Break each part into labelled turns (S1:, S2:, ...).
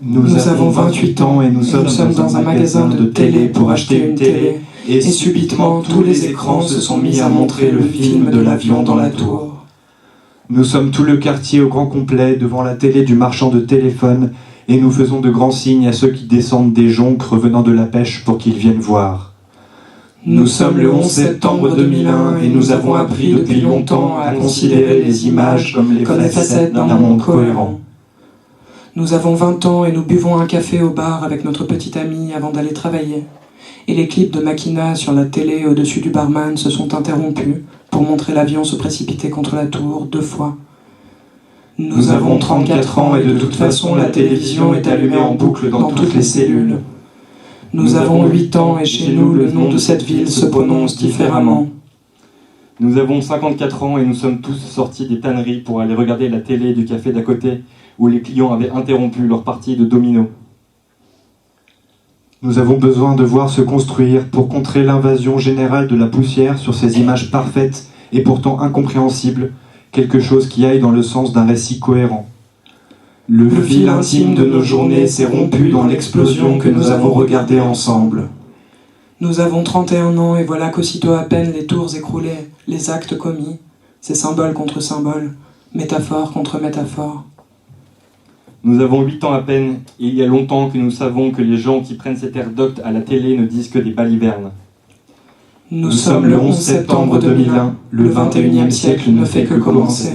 S1: Nous avons 28 ans et nous sommes dans un magasin de télé pour acheter une télé. Et subitement, tous les écrans se sont mis à montrer le film de l'avion dans la tour.
S2: Nous sommes tout le quartier au grand complet devant la télé du marchand de téléphone et nous faisons de grands signes à ceux qui descendent des jonques revenant de la pêche pour qu'ils viennent voir.
S1: Nous sommes le 11 septembre 2001 et nous avons appris depuis longtemps à considérer les images comme les facettes d'un monde cohérent. Nous avons 20 ans et nous buvons un café au bar avec notre petite amie avant d'aller travailler. Et les clips de Makina sur la télé au-dessus du barman se sont interrompus pour montrer l'avion se précipiter contre la tour 2 fois. Nous avons 34 ans et de toute façon la télévision est allumée en boucle dans toutes les cellules. Nous avons 8 ans et chez nous le nom de cette ville se prononce différemment.
S3: Nous avons 54 ans et nous sommes tous sortis des tanneries pour aller regarder la télé du café d'à côté où les clients avaient interrompu leur partie de domino.
S2: Nous avons besoin de voir se construire pour contrer l'invasion générale de la poussière sur ces images parfaites et pourtant incompréhensibles, quelque chose qui aille dans le sens d'un récit cohérent.
S1: Le fil intime de nos journées s'est rompu dans l'explosion que nous avons regardée ensemble. Nous avons 31 ans et voilà qu'aussitôt à peine les tours écroulées, les actes commis, c'est symbole contre symbole, métaphore contre métaphore.
S3: Nous avons 8 ans à peine, et il y a longtemps que nous savons que les gens qui prennent cet air docte à la télé ne disent que des balivernes.
S1: Nous sommes le 11 septembre 2001, le 21e siècle ne fait que commencer.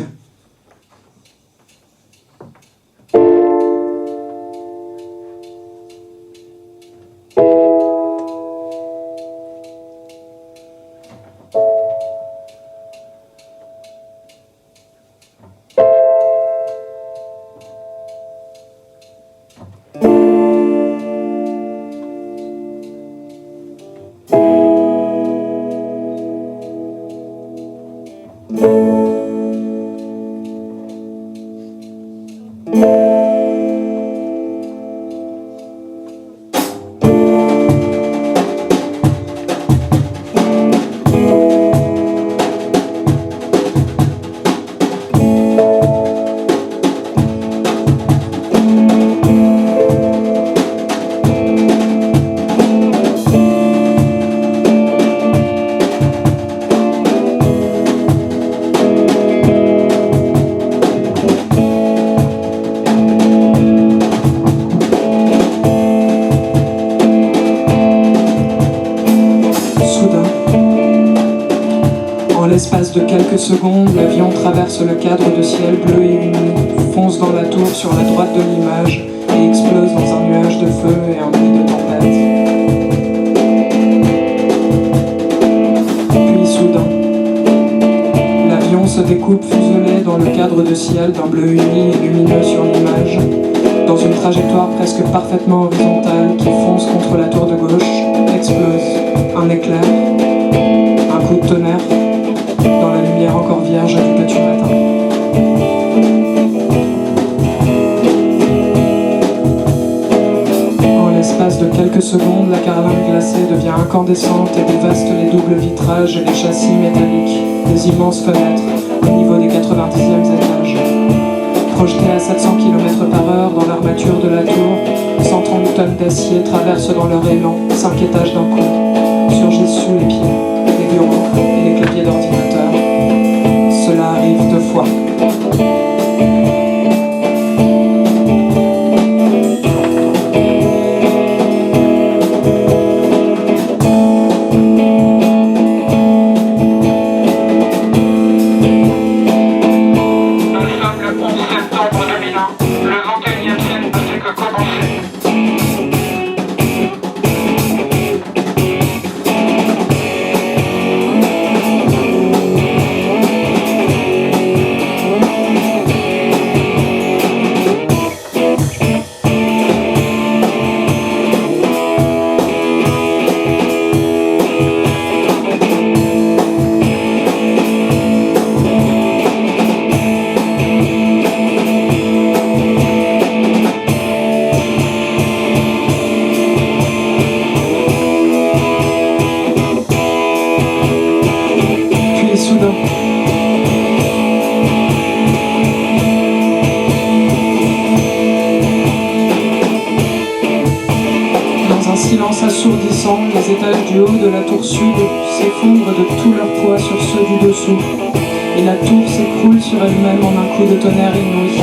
S1: l'espace de quelques secondes, l'avion traverse le cadre de ciel bleu et uni, fonce dans la tour sur la droite de l'image et explose dans un nuage de feu et un bruit de tempête. Puis soudain, l'avion se découpe fuselé dans le cadre de ciel d'un bleu uni et lumineux sur l'image, dans une trajectoire presque parfaitement horizontale qui fonce contre la tour de gauche, explose, un éclair, un coup de tonnerre, dans la lumière encore vierge du petit matin. En l'espace de quelques secondes, la carlingue glacée devient incandescente et dévaste les doubles vitrages et les châssis métalliques, des immenses fenêtres au niveau des 90e étages. Projetés à 700 km/h dans l'armature de la tour, 130 tonnes d'acier traversent dans leur élan 5 étages d'un coup, surgissent sous les pieds, les bureaux et les claviers d'ordinateur. Cela arrive 2 fois. Frémissant, les étages du haut de la tour sud s'effondrent de tout leur poids sur ceux du dessous, et la tour s'écroule sur elle-même en un coup de tonnerre inouï.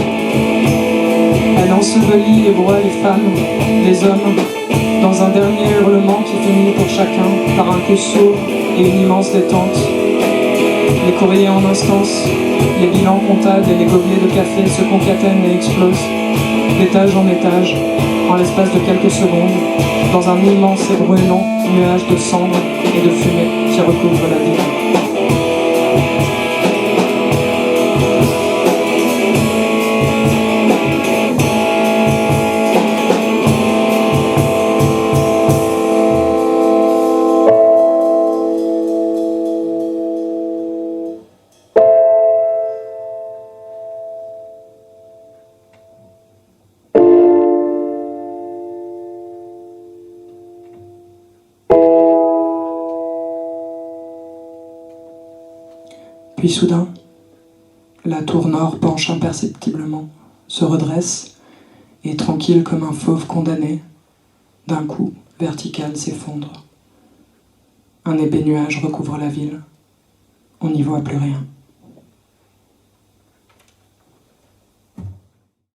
S1: Elle ensevelit et broie les femmes, les hommes, dans un dernier hurlement qui finit pour chacun par un coup sourd et une immense détente. Les courriers en instance, les bilans comptables et les gobelets de café se concatènent et explosent, d'étage en étage, en l'espace de quelques secondes, dans un immense et brûlant nuage de cendres et de fumée qui recouvre la ville. Puis soudain, la tour nord penche imperceptiblement, se redresse, et tranquille comme un fauve condamné, d'un coup, vertical s'effondre. Un épais nuage recouvre la ville. On n'y voit plus rien.